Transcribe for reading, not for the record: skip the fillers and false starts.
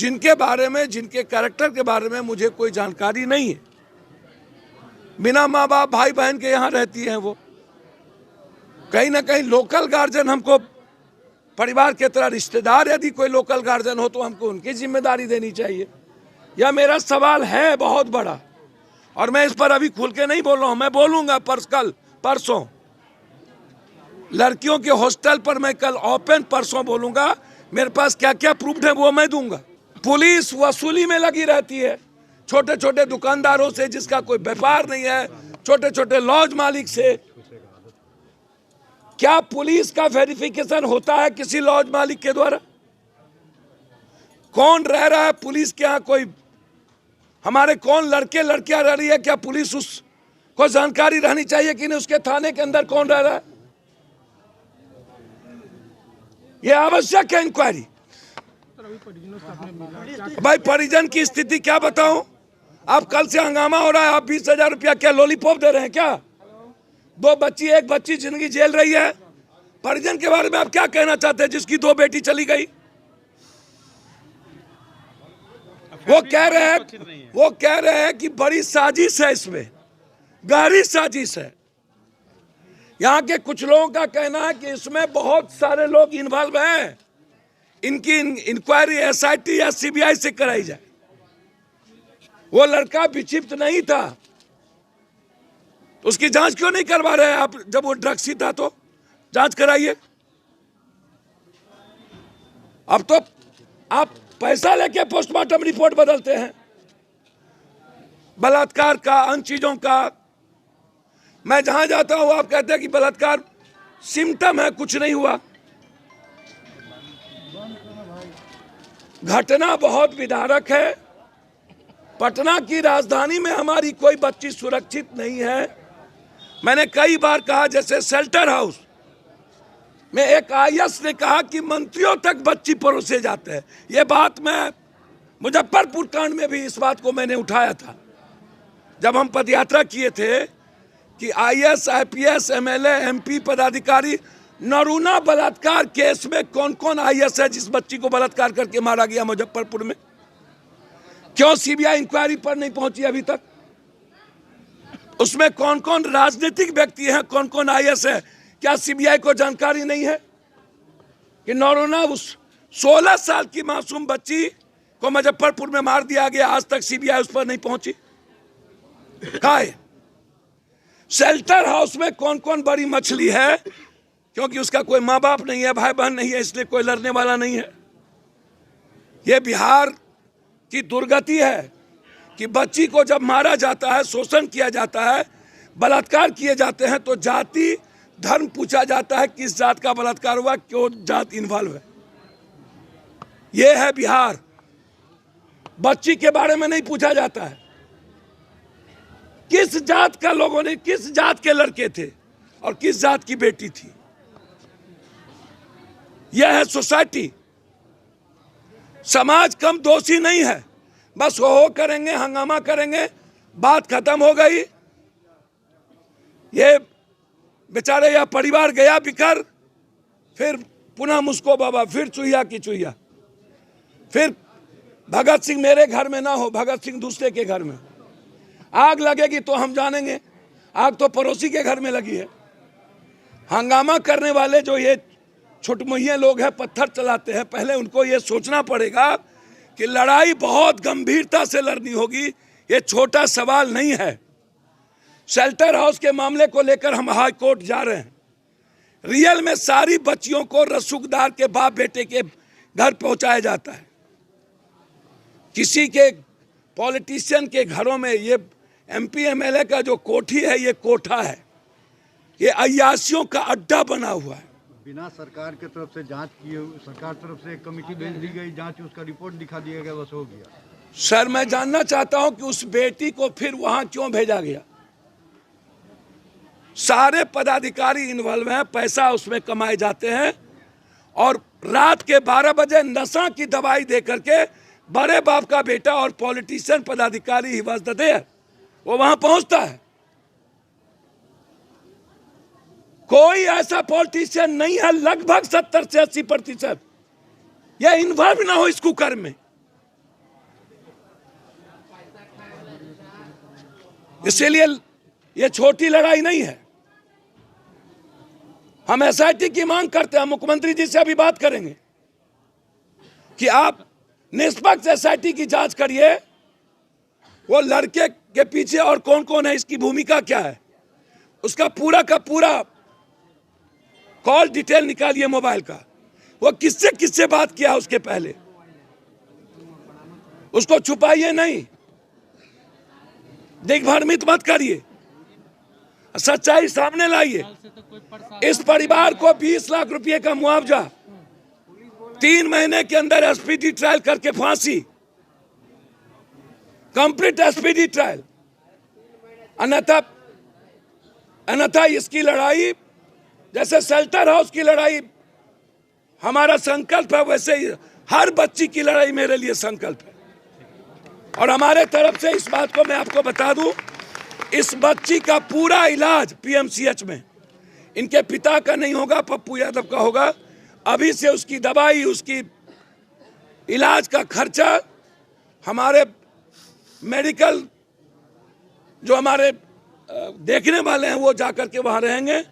जिनके बारे में, जिनके कैरेक्टर के बारे में मुझे कोई जानकारी नहीं है। बिना माँ बाप भाई बहन के यहाँ रहती हैं वो। कहीं ना कहीं लोकल गार्जियन हमको परिवार के तरह, रिश्तेदार यदि कोई लोकल गार्जियन हो तो हमको उनकी जिम्मेदारी देनी चाहिए। यह मेरा सवाल है बहुत बड़ा, और मैं इस पर अभी खुल के नहीं बोल रहा हूं। मैं बोलूंगा परसों लड़कियों के हॉस्टल पर, मैं कल ओपन परसों बोलूंगा। मेरे पास क्या क्या प्रूफ है वो मैं दूंगा। पुलिस वसूली में लगी रहती है छोटे छोटे दुकानदारों से जिसका कोई व्यापार नहीं है, छोटे छोटे लॉज मालिक से। क्या पुलिस का वेरिफिकेशन होता है किसी लॉज मालिक के द्वारा? कौन रह रहा है पुलिस के यहाँ? कोई हमारे कौन लड़के लड़कियां रह रही है? क्या पुलिस उसको जानकारी रहनी चाहिए कि नहीं उसके थाने के अंदर कौन रह रहा है? यह आवश्यक है इंक्वायरी। भाई परिजन की स्थिति क्या बताऊं? आप कल से हंगामा हो रहा है, आप 20,000 रुपया क्या लॉलीपॉप दे रहे हैं क्या? 2 बच्ची, 1 बच्ची जिंदगी जेल रही है। परिजन के बारे में आप क्या कहना चाहते हैं जिसकी 2 बेटी चली गई? वो कह रहे हैं कि बड़ी साजिश है, इसमें गहरी साजिश है। यहाँ के कुछ लोगों का कहना है कि इसमें बहुत सारे लोग इन्वॉल्व हैं। इनकी इंक्वायरी एसआईटी या सीबीआई से कराई जाए। वो लड़का विक्षिप्त नहीं था तो उसकी जांच क्यों नहीं करवा रहे हैं आप? जब वो ड्रग्सी था तो जांच कराइए। अब तो आप पैसा लेके पोस्टमार्टम रिपोर्ट बदलते हैं, बलात्कार का, अन्य चीजों का। मैं जहां जाता हूं आप कहते हैं कि बलात्कार सिम्टम है, कुछ नहीं हुआ। घटना बहुत विदारक है। पटना की राजधानी में हमारी कोई बच्ची सुरक्षित नहीं है। मैंने कई बार कहा, जैसे शेल्टर हाउस में एक आईएएस ने कहा कि मंत्रियों तक बच्ची परोसे जाते हैं। ये बात मैं मुजफ्फरपुर कांड में भी इस बात को मैंने उठाया था, जब हम पदयात्रा किए थे कि आईएएस, आईपीएस, एमएलए, एमपी पदाधिकारी। नरूना बलात्कार केस में कौन कौन आईएएस है जिस बच्ची को बलात्कार करके मारा गया मुजफ्फरपुर में? क्यों सीबीआई इंक्वायरी पर नहीं पहुंची अभी तक? उसमें कौन कौन राजनीतिक व्यक्ति हैं, कौन कौन आईएएस है? क्या सीबीआई को जानकारी नहीं है कि नरूना उस 16 साल की मासूम बच्ची को मुजफ्फरपुर में मार दिया गया? आज तक सीबीआई उस पर नहीं पहुंची। कहाँ है? शेल्टर हाउस में कौन कौन बड़ी मछली है? क्योंकि उसका कोई माँ बाप नहीं है, भाई बहन नहीं है, इसलिए कोई लड़ने वाला नहीं है। यह बिहार की दुर्गति है कि बच्ची को जब मारा जाता है, शोषण किया जाता है, बलात्कार किए जाते हैं तो जाति धर्म पूछा जाता है, किस जात का बलात्कार हुआ, क्यों जात इन्वॉल्व है। यह है बिहार। बच्ची के बारे में नहीं पूछा जाता है किस जात का लोगों ने, किस जात के लड़के थे और किस जात की बेटी थी। यह है सोसाइटी। समाज कम दोषी नहीं है। बस हो करेंगे, हंगामा करेंगे, बात खत्म हो गई। ये बेचारे या परिवार गया बिखर, फिर पुनः मुस्को बाबा, फिर चुहिया की चुहिया, फिर भगत सिंह मेरे घर में ना हो, भगत सिंह दूसरे के घर में। आग लगेगी तो हम जानेंगे, आग तो पड़ोसी के घर में लगी है। हंगामा करने वाले जो ये छुटमुहिये लोग हैं, पत्थर चलाते हैं, पहले उनको ये सोचना पड़ेगा कि लड़ाई बहुत गंभीरता से लड़नी होगी। ये छोटा सवाल नहीं है। शेल्टर हाउस के मामले को लेकर हम हाई कोर्ट जा रहे हैं। रियल में सारी बच्चियों को रसूखदार के बाप बेटे के घर पहुंचाया जाता है। किसी के पॉलिटिशियन के घरों में ये एमपी एमएलए का जो कोठी है, ये कोठा है, ये अय्यासियों का अड्डा बना हुआ है। बिना सरकार की तरफ से जांच किए, सरकार तरफ से एक कमेटी भेज दी गई, जांच उसका रिपोर्ट दिखा दिया गया, बस हो गया। सर मैं जानना चाहता हूं कि उस बेटी को फिर वहां क्यों भेजा गया? सारे पदाधिकारी इन्वॉल्व हैं, पैसा उसमें कमाए जाते हैं और रात के 12 बजे नशा की दवाई दे करके बड़े बाप का बेटा और पॉलिटिशियन पदाधिकारी ही वाज देयर, वो वहां पहुंचता है। कोई ऐसा पॉलिटिशियन नहीं है, लगभग 70 से 80% यह इन्वॉल्व ना हो इस कुकर में। इसीलिए ये छोटी लड़ाई नहीं है। हम एसआईटी की मांग करते हैं, मुख्यमंत्री जी से अभी बात करेंगे कि आप निष्पक्ष एसआईटी की जांच करिए, वो लड़के के पीछे और कौन कौन है, इसकी भूमिका क्या है, उसका पूरा का पूरा कॉल डिटेल निकालिए मोबाइल का, वो किससे किससे बात किया उसके पहले, उसको छुपाइए नहीं, दिग्भ्रमित मत करिए, सच्चाई सामने लाइए। इस परिवार को 20 लाख रुपए का मुआवजा, 3 महीने के अंदर एसपीडी ट्रायल करके फांसी, कंप्लीट एसपीडी ट्रायल। अन्यथा इसकी लड़ाई जैसे शेल्टर हाउस की लड़ाई हमारा संकल्प है, वैसे ही हर बच्ची की लड़ाई मेरे लिए संकल्प है। और हमारे तरफ से इस बात को मैं आपको बता दूं, इस बच्ची का पूरा इलाज पीएमसीएच में, इनके पिता का नहीं होगा, पप्पू यादव का होगा। अभी से उसकी दवाई, उसकी इलाज का खर्चा हमारे मेडिकल जो हमारे देखने वाले हैं वो जाकर के वहां रहेंगे।